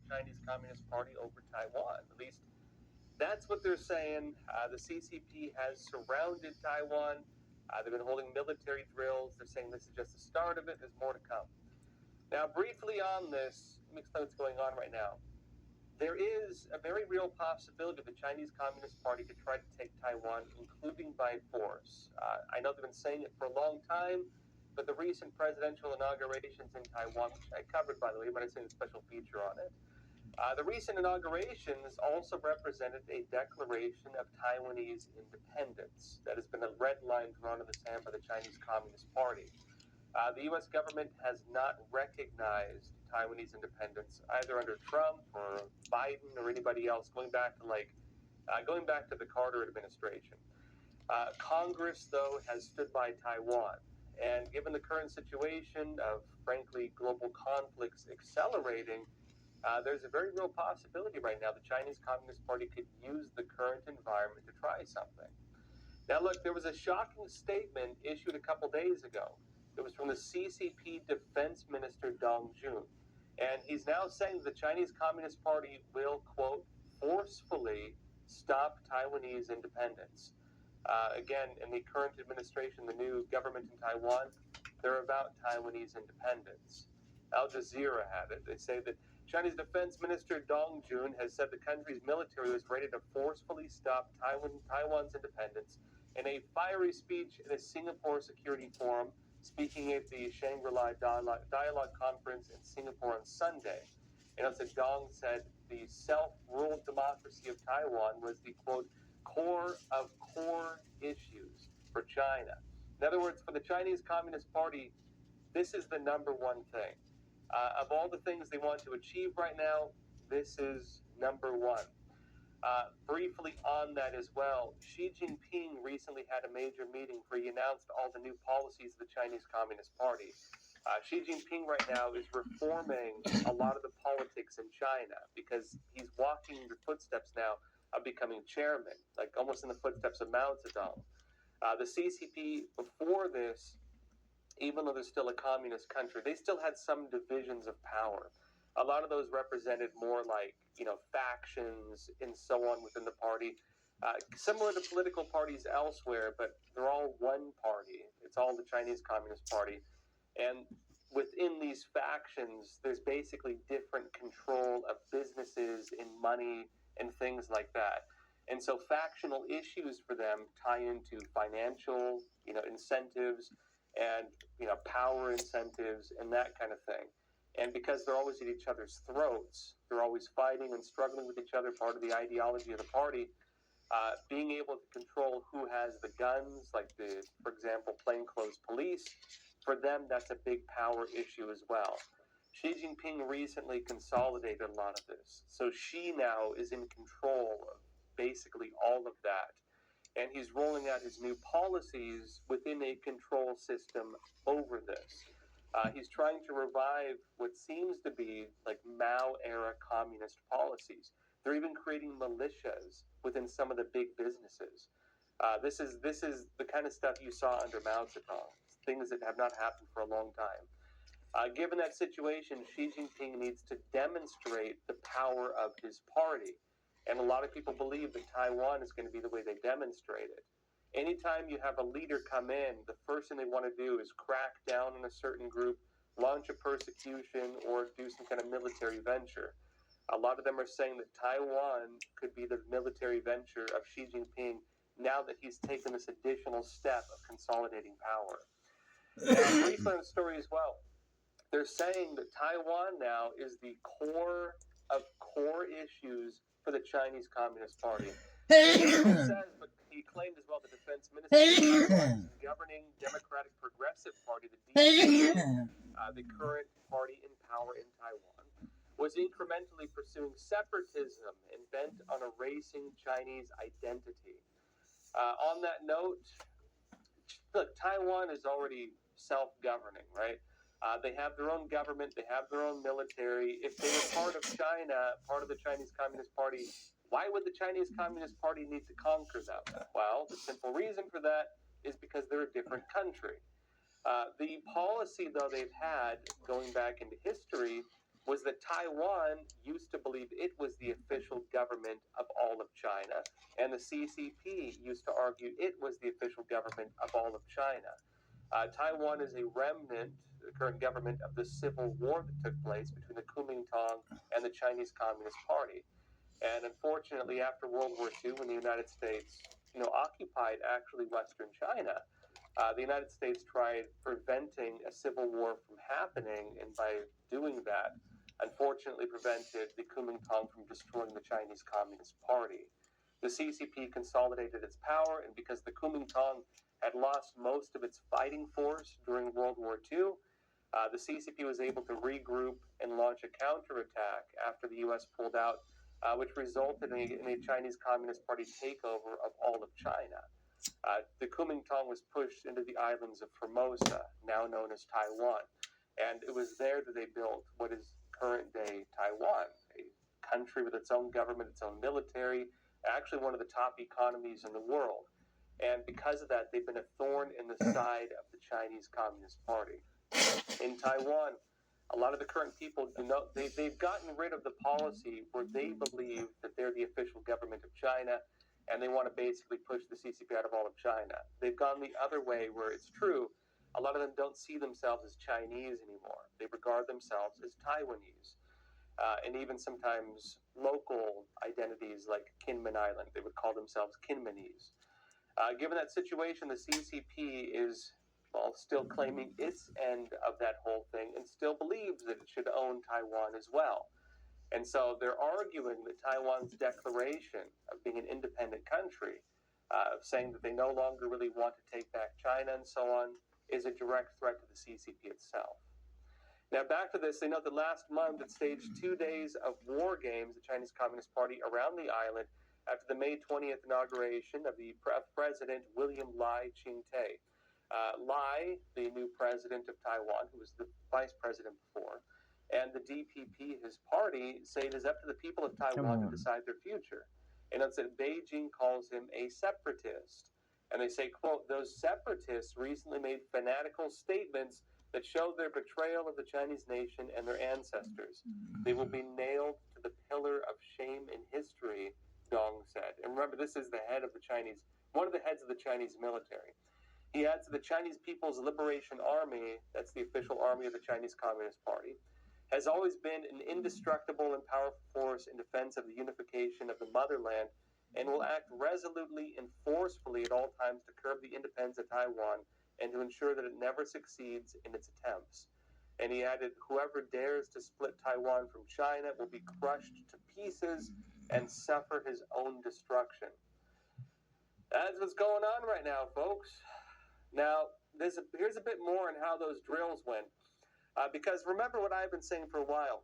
Chinese Communist Party over Taiwan. At least that's what they're saying. The CCP has surrounded Taiwan. They've been holding military drills. They're saying this is just the start of it. There's more to come. Now, briefly on this, let me explain what's going on right now. There is a very real possibility the Chinese Communist Party could try to take Taiwan, including by force. I know they've been saying it for a long time, but the recent presidential inaugurations in Taiwan, which I covered, by the way, but I seen a special feature on it, the recent inaugurations also represented a declaration of Taiwanese independence. That has been a red line drawn in the sand by the Chinese Communist Party. The U.S. government has not recognized Taiwanese independence either under Trump or Biden or anybody else, going back to the Carter administration. Congress, though, has stood by Taiwan, and given the current situation of, frankly, global conflicts accelerating, there's a very real possibility right now the Chinese Communist Party could use the current environment to try something. Now, look, there was a shocking statement issued a couple days ago. It was from the CCP Defense Minister Dong Jun. And he's now saying the Chinese Communist Party will, quote, forcefully stop Taiwanese independence. Again, in the current administration, the new government in Taiwan, they're about Taiwanese independence. Al Jazeera had it. They say that Chinese Defense Minister Dong Jun has said the country's military was ready to forcefully stop Taiwan's independence in a fiery speech at a Singapore Security Forum, speaking at the Shangri-La Dialogue Conference in Singapore on Sunday. And as Dong said, the self-ruled democracy of Taiwan was the, quote, core of core issues for China. In other words, for the Chinese Communist Party, this is the number one thing. Of all the things they want to achieve right now, this is number one. Briefly on that as well, Xi Jinping recently had a major meeting where he announced all the new policies of the Chinese Communist Party. Xi Jinping right now is reforming a lot of the politics in China because he's walking the footsteps now of becoming chairman, like almost in the footsteps of Mao Zedong. The CCP before this, even though they're still a communist country, they still had some divisions of power. A lot of those represented more like, factions and so on within the party, similar to political parties elsewhere, but they're all one party. It's all the Chinese Communist Party. And within these factions, there's basically different control of businesses and money and things like that. And so factional issues for them tie into financial, incentives and, power incentives and that kind of thing. And because they're always at each other's throats, they're always fighting and struggling with each other, part of the ideology of the party, being able to control who has the guns, like for example, plainclothes police, for them, that's a big power issue as well. Xi Jinping recently consolidated a lot of this. So Xi now is in control of basically all of that. And he's rolling out his new policies within a control system over this. He's trying to revive what seems to be like Mao-era communist policies. They're even creating militias within some of the big businesses. This is the kind of stuff you saw under Mao Zedong, things that have not happened for a long time. Given that situation, Xi Jinping needs to demonstrate the power of his party. And a lot of people believe that Taiwan is going to be the way they demonstrate it. Anytime you have a leader come in, the first thing they want to do is crack down on a certain group, launch a persecution, or do some kind of military venture. A lot of them are saying that Taiwan could be the military venture of Xi Jinping now that he's taken this additional step of consolidating power. Briefly on the story as well, they're saying that Taiwan now is the core of core issues for the Chinese Communist Party. He claimed as well the defense minister the governing Democratic Progressive Party, the DPP, the current party in power in Taiwan, was incrementally pursuing separatism and bent on erasing Chinese identity. On that note, look, Taiwan is already self-governing, right? They have their own government. They have their own military. If they were part of China, part of the Chinese Communist Party, why would the Chinese Communist Party need to conquer them? Well, the simple reason for that is because they're a different country. The policy, though, they've had going back into history was that Taiwan used to believed it was the official government of all of China, and the CCP used to argue it was the official government of all of China. Taiwan is a remnant, the current government, of the civil war that took place between the Kuomintang and the Chinese Communist Party. And unfortunately, after World War II, when the United States, occupied actually Western China, the United States tried preventing a civil war from happening, and by doing that, unfortunately prevented the Kuomintang from destroying the Chinese Communist Party. The CCP consolidated its power, and because the Kuomintang had lost most of its fighting force during World War II, the CCP was able to regroup and launch a counterattack after the U.S. pulled out, which resulted in a Chinese Communist Party takeover of all of China. The Kuomintang was pushed into the islands of Formosa, now known as Taiwan, and it was there that they built what is current-day Taiwan, a country with its own government, its own military, actually one of the top economies in the world. And because of that, they've been a thorn in the side of the Chinese Communist Party. In Taiwan, a lot of the current people they've gotten rid of the policy where they believe that they're the official government of China, and they want to basically push the CCP out of all of China. They've gone the other way where it's true. A lot of them don't see themselves as Chinese anymore. They regard themselves as Taiwanese. And even sometimes local identities like Kinmen Island, they would call themselves Kinmenese. Given that situation, the CCP is, still claiming its end of that whole thing and still believes that it should own Taiwan as well. And so they're arguing that Taiwan's declaration of being an independent country, saying that they no longer really want to take back China and so on, is a direct threat to the CCP itself. Now, back to this, they note that last month it staged 2 days of war games, the Chinese Communist Party, around the island after the May 20th inauguration of the President William Lai Ching-te. Lai, the new president of Taiwan, who was the vice president before, and the DPP, his party, say it is up to the people of Taiwan to decide their future. And it's that Beijing calls him a separatist. And they say, quote, those separatists recently made fanatical statements that show their betrayal of the Chinese nation and their ancestors. They will be nailed to the pillar of shame in history, Dong said. And remember, this is the head of the Chinese, one of the heads of the Chinese military. He adds that the Chinese People's Liberation Army, that's the official army of the Chinese Communist Party, has always been an indestructible and powerful force in defense of the unification of the motherland, and will act resolutely and forcefully at all times to curb the independence of Taiwan and to ensure that it never succeeds in its attempts. And he added, whoever dares to split Taiwan from China will be crushed to pieces and suffer his own destruction. That's what's going on right now, folks. Now, here's a bit more on how those drills went. Because remember what I've been saying for a while.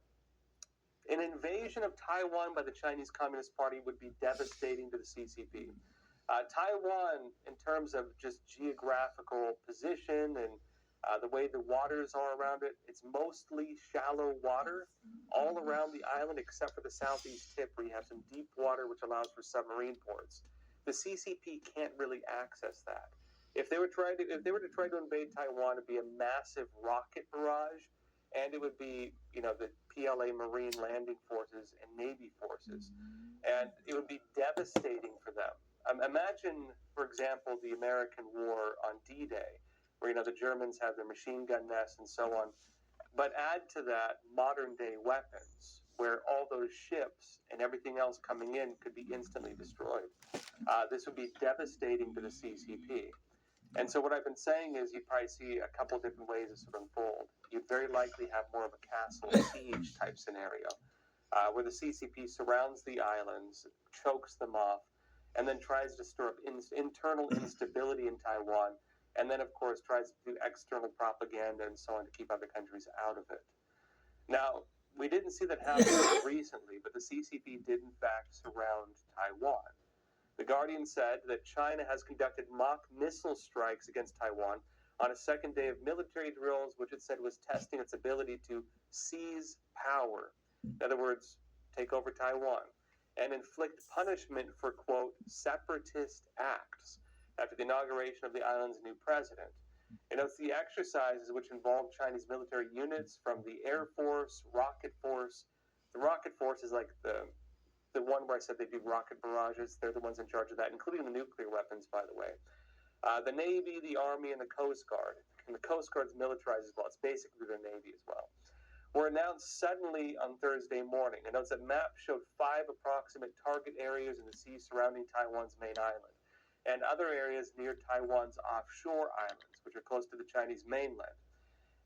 An invasion of Taiwan by the Chinese Communist Party would be devastating to the CCP. Taiwan, in terms of just geographical position and the way the waters are around it, it's mostly shallow water all around the island except for the southeast tip where you have some deep water which allows for submarine ports. The CCP can't really access that. If they were to try to invade Taiwan, it'd be a massive rocket barrage, and it would be, the PLA Marine landing forces and Navy forces, and it would be devastating for them. Imagine, for example, the American war on D-Day, where the Germans have their machine gun nests and so on. But add to that modern-day weapons, where all those ships and everything else coming in could be instantly destroyed. This would be devastating to the CCP. And so what I've been saying is you'd probably see a couple different ways this would unfold. You'd very likely have more of a castle siege type scenario, where the CCP surrounds the islands, chokes them off, and then tries to stir up internal instability in Taiwan, and then, of course, tries to do external propaganda and so on to keep other countries out of it. Now, we didn't see that happen recently, but the CCP did, in fact, surround Taiwan. The Guardian said that China has conducted mock missile strikes against Taiwan on a second day of military drills, which it said was testing its ability to seize power. In other words, take over Taiwan, and inflict punishment for, quote, separatist acts after the inauguration of the island's new president. It's the exercises which involve Chinese military units from the Air Force, Rocket Force, The rocket force is like the one where I said they do rocket barrages. They're the ones in charge of that, including the nuclear weapons, by the way. The Navy, the Army, and the Coast Guard. And the Coast Guard's militarized as well. It's basically their Navy as well. Were announced suddenly on Thursday morning. It notes that maps showed 5 approximate target areas in the sea surrounding Taiwan's main island, and other areas near Taiwan's offshore islands, which are close to the Chinese mainland.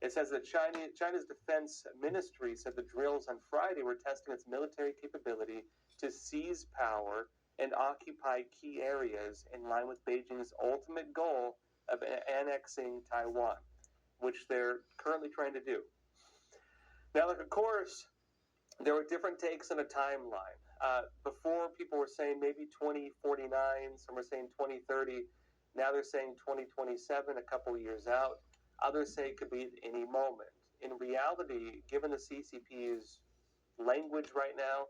It says that China's defense ministry said the drills on Friday were testing its military capability to seize power and occupy key areas in line with Beijing's ultimate goal of annexing Taiwan, which they're currently trying to do. Now, look, of course, there were different takes on a timeline. Before, people were saying maybe 2049, some were saying 2030. Now they're saying 2027, a couple of years out. Others say it could be at any moment. In reality, given the CCP's language right now,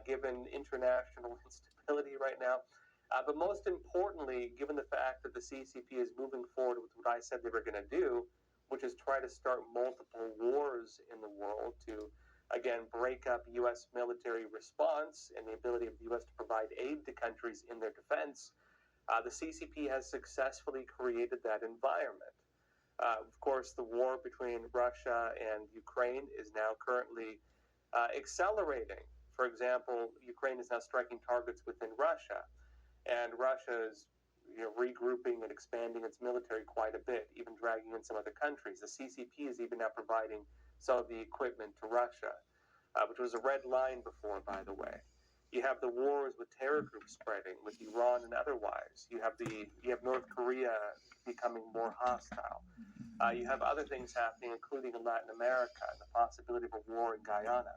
given international instability right now, but most importantly, given the fact that the CCP is moving forward with what I said they were going to do, which is try to start multiple wars in the world to, again, break up U.S. military response and the ability of the U.S. to provide aid to countries in their defense, the CCP has successfully created that environment. Of course, the war between Russia and Ukraine is now currently accelerating. For example, Ukraine is now striking targets within Russia, and Russia is regrouping and expanding its military quite a bit, even dragging in some other countries. The CCP is even now providing some of the equipment to Russia, which was a red line before, by the way. You have the wars with terror groups spreading, with Iran and otherwise. You have North Korea becoming more hostile. You have other things happening, including in Latin America, and the possibility of a war in Guyana.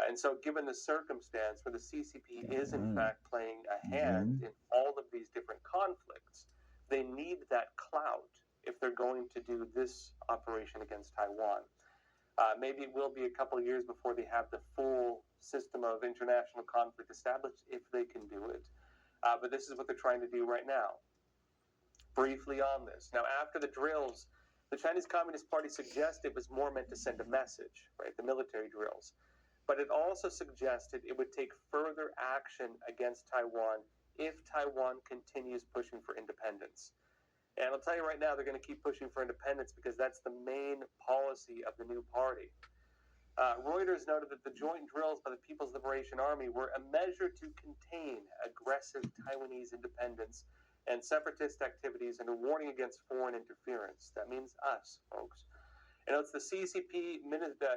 And so, given the circumstance where the CCP is in fact playing a hand in all of these different conflicts, they need that clout if they're going to do this operation against Taiwan. Maybe it will be a couple of years before they have the full system of international conflict established, if they can do it. But this is what they're trying to do right now. Briefly on this. Now, after the drills, the Chinese Communist Party suggested it was more meant to send a message, right? The military drills. But it also suggested it would take further action against Taiwan if Taiwan continues pushing for independence. And I'll tell you right now, they're going to keep pushing for independence because that's the main policy of the new party. Reuters noted that the joint drills by the People's Liberation Army were a measure to contain aggressive Taiwanese independence and separatist activities and a warning against foreign interference. That means us, folks. And it's the CCP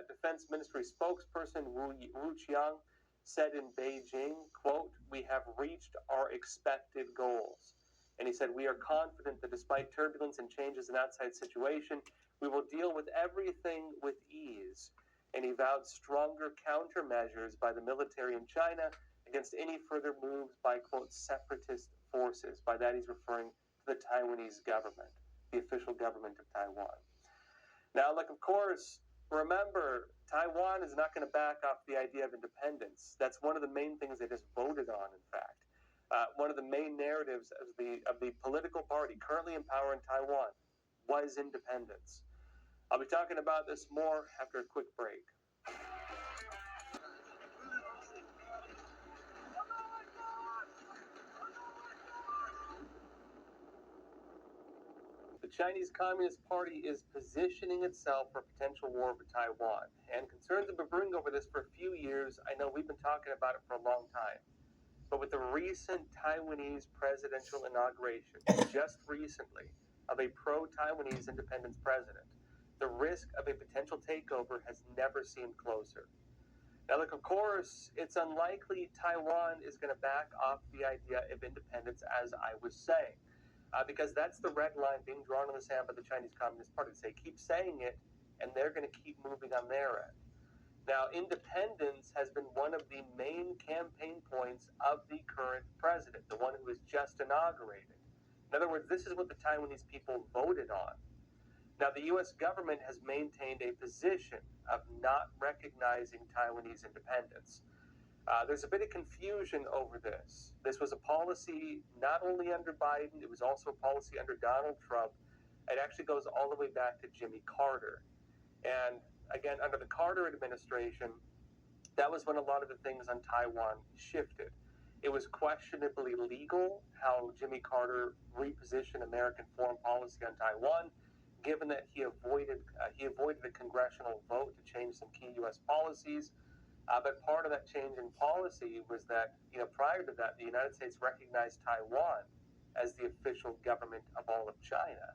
Defense Ministry spokesperson Wu Qiang said in Beijing, quote, "We have reached our expected goals." And he said, "We are confident that despite turbulence and changes in outside situation, we will deal with everything with ease." And he vowed stronger countermeasures by the military in China against any further moves by, quote, separatist forces. By that he's referring to the Taiwanese government, the official government of Taiwan. Now, look, of course, remember, Taiwan is not going to back off the idea of independence. That's one of the main things they just voted on, in fact. One of the main narratives of the political party currently in power in Taiwan was independence. I'll be talking about this more after a quick break. The Chinese Communist Party is positioning itself for a potential war with Taiwan, and concerns have been brewing over this for a few years. I know we've been talking about it for a long time. But with the recent Taiwanese presidential inauguration, just recently, of a pro-Taiwanese independence president, the risk of a potential takeover has never seemed closer. Now, look, of course, it's unlikely Taiwan is going to back off the idea of independence, as I was saying, because that's the red line being drawn in the sand by the Chinese Communist Party. They keep saying it, and they're going to keep moving on their end. Now, independence has been one of the main campaign points of the current president, the one who was just inaugurated. In other words, this is what the Taiwanese people voted on. Now, the U.S. government has maintained a position of not recognizing Taiwanese independence. There's a bit of confusion over this. This was a policy not only under Biden, it was also a policy under Donald Trump. It actually goes all the way back to Jimmy Carter. And again, under the Carter administration, that was when a lot of the things on Taiwan shifted. It was questionably legal how Jimmy Carter repositioned American foreign policy on Taiwan, given that he avoided a congressional vote to change some key U.S. policies. But part of that change in policy was that, prior to that, the United States recognized Taiwan as the official government of all of China,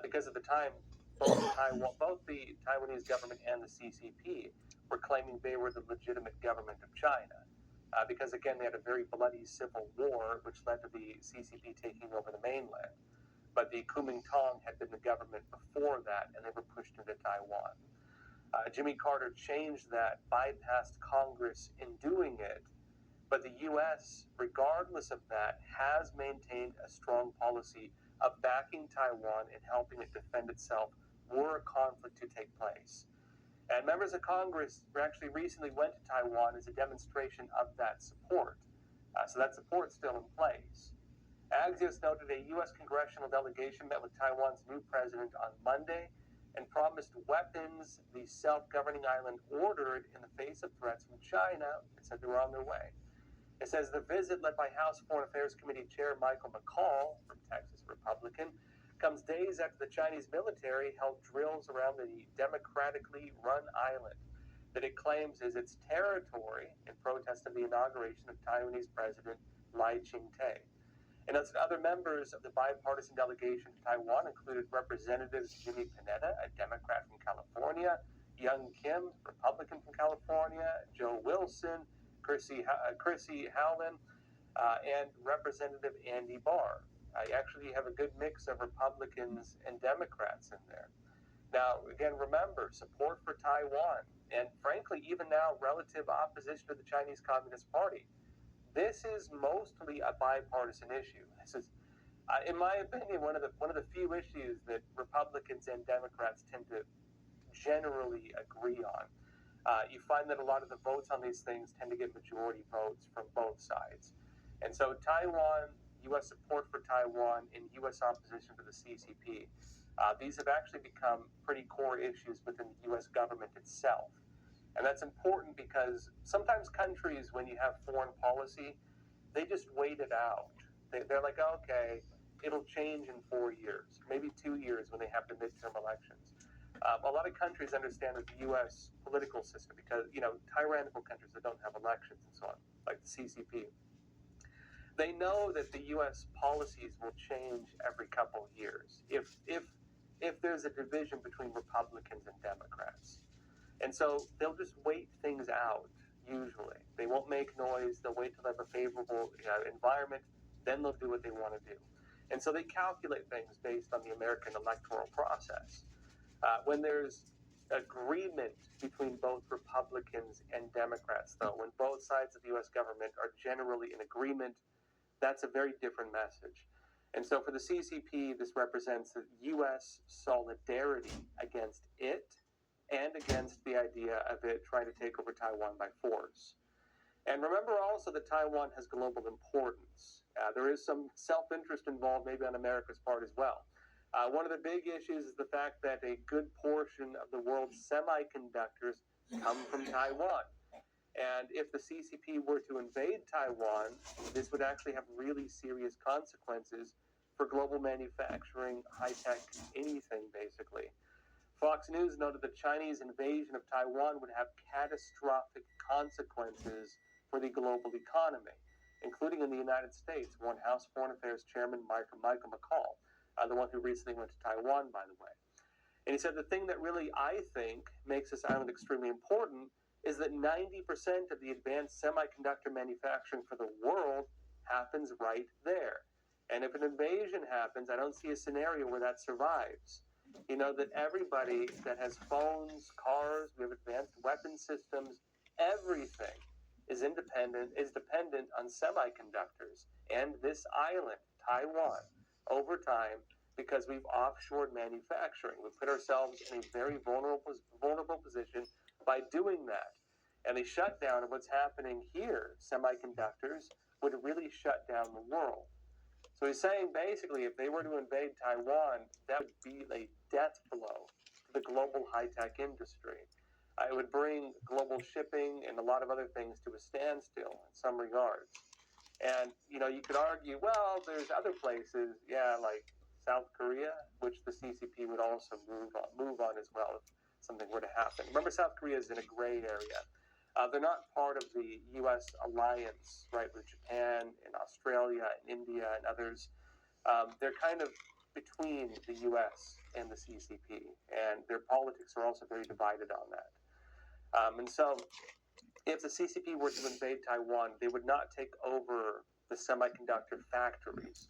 because at the time, both the Taiwanese government and the CCP were claiming they were the legitimate government of China. Because again, they had a very bloody civil war, which led to the CCP taking over the mainland. But the Kuomintang had been the government before that, and they were pushed into Taiwan. Jimmy Carter changed that, bypassed Congress in doing it, but the U.S., regardless of that, has maintained a strong policy of backing Taiwan and helping it defend itself were a conflict to take place. And members of Congress actually recently went to Taiwan as a demonstration of that support. So that support's still in place. Axios noted a U.S. congressional delegation met with Taiwan's new president on Monday and promised weapons the self-governing island ordered in the face of threats from China. It said they were on their way. It says the visit, led by House Foreign Affairs Committee Chair Michael McCall, from Texas, Republican, comes days after the Chinese military held drills around the democratically run island that it claims is its territory in protest of the inauguration of Taiwanese President Lai Ching-te. And as other members of the bipartisan delegation to Taiwan included Representatives Jimmy Panetta, a Democrat from California, Young Kim, Republican from California, Joe Wilson, Chrissy Howland, and Representative Andy Barr. I actually have a good mix of Republicans and Democrats in there. Now, again, remember, support for Taiwan, and frankly, even now, relative opposition to the Chinese Communist Party. This is mostly a bipartisan issue. This is, in my opinion, one of the few issues that Republicans and Democrats tend to generally agree on. You find that a lot of the votes on these things tend to get majority votes from both sides. And so Taiwan, U.S. support for Taiwan, and U.S. opposition to the CCP, these have actually become pretty core issues within the U.S. government itself. And that's important because sometimes countries, when you have foreign policy, they just wait it out. They're like, okay, it'll change in 4 years, maybe 2 years when they have the midterm elections. A lot of countries understand that the U.S. political system, because, tyrannical countries that don't have elections and so on, like the CCP, they know that the U.S. policies will change every couple of years if there's a division between Republicans and Democrats. And so they'll just wait things out, usually. They won't make noise. They'll wait till they have a favorable environment. Then they'll do what they want to do. And so they calculate things based on the American electoral process. When there's agreement between both Republicans and Democrats, though, when both sides of the U.S. government are generally in agreement, that's a very different message. And so for the CCP, this represents the U.S. solidarity against it and against the idea of it trying to take over Taiwan by force. And remember also that Taiwan has global importance. There is some self-interest involved, maybe on America's part as well. One of the big issues is the fact that a good portion of the world's semiconductors come from Taiwan. And if the CCP were to invade Taiwan, this would actually have really serious consequences for global manufacturing, high-tech, anything, basically. Fox News noted the Chinese invasion of Taiwan would have catastrophic consequences for the global economy, including in the United States, warned House Foreign Affairs Chairman Michael McCall, the one who recently went to Taiwan, by the way. And he said the thing that really, I think, makes this island extremely important is that 90% of the advanced semiconductor manufacturing for the world happens right there. And if an invasion happens, I don't see a scenario where that survives. You know that everybody that has phones, cars, we have advanced weapon systems, everything is dependent on semiconductors. And this island, Taiwan, over time, because we've offshored manufacturing. We've put ourselves in a very vulnerable position by doing that. And the shutdown of what's happening here, semiconductors, would really shut down the world. So he's saying basically if they were to invade Taiwan, that would be a death blow to the global high-tech industry. It would bring global shipping and a lot of other things to a standstill in some regards. And, you could argue, well, there's other places, like South Korea, which the CCP would also move on as well if something were to happen. Remember, South Korea is in a gray area. They're not part of the U.S. alliance, right, with Japan and Australia and India and others. They're kind of between the U.S. and the CCP, and their politics are also very divided on that. And so if the CCP were to invade Taiwan, they would not take over the semiconductor factories.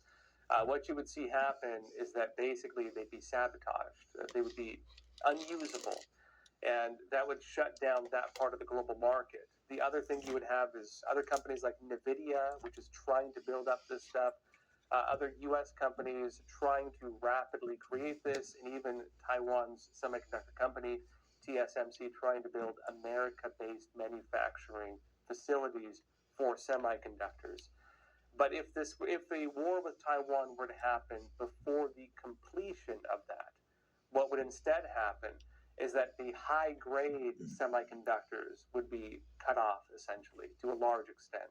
What you would see happen is that basically they'd be sabotaged. They would be unusable, and that would shut down that part of the global market. The other thing you would have is other companies like NVIDIA, which is trying to build up this stuff, other U.S. companies trying to rapidly create this, and even Taiwan's semiconductor company, TSMC, trying to build America-based manufacturing facilities for semiconductors. But if a war with Taiwan were to happen before the completion of that, what would instead happen is that the high-grade semiconductors would be cut off, essentially, to a large extent.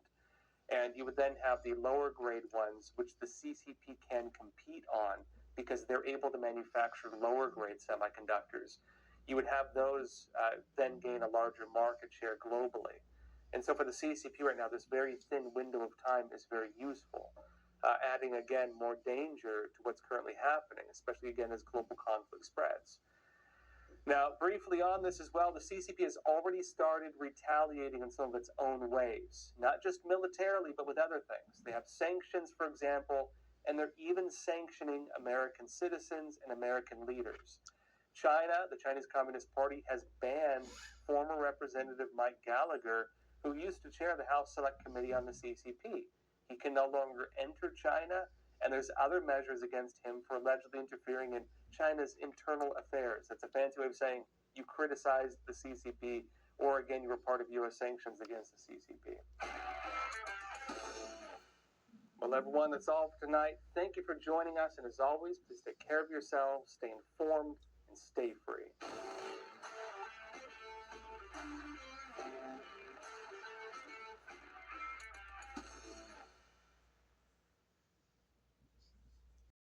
And you would then have the lower-grade ones, which the CCP can compete on because they're able to manufacture lower-grade semiconductors. You would have those then gain a larger market share globally. And so for the CCP right now, this very thin window of time is very useful, adding, again, more danger to what's currently happening, especially, again, as global conflict spreads. Now, briefly on this as well, the CCP has already started retaliating in some of its own ways, not just militarily, but with other things. They have sanctions, for example, and they're even sanctioning American citizens and American leaders. China, the Chinese Communist Party, has banned former Representative Mike Gallagher, who used to chair the House Select Committee on the CCP. He can no longer enter China, and there's other measures against him for allegedly interfering in China's internal affairs. That's a fancy way of saying you criticized the CCP, or again, you were part of U.S. sanctions against the CCP. Well, everyone, that's all for tonight. Thank you for joining us, and as always, please take care of yourselves, stay informed, and stay free.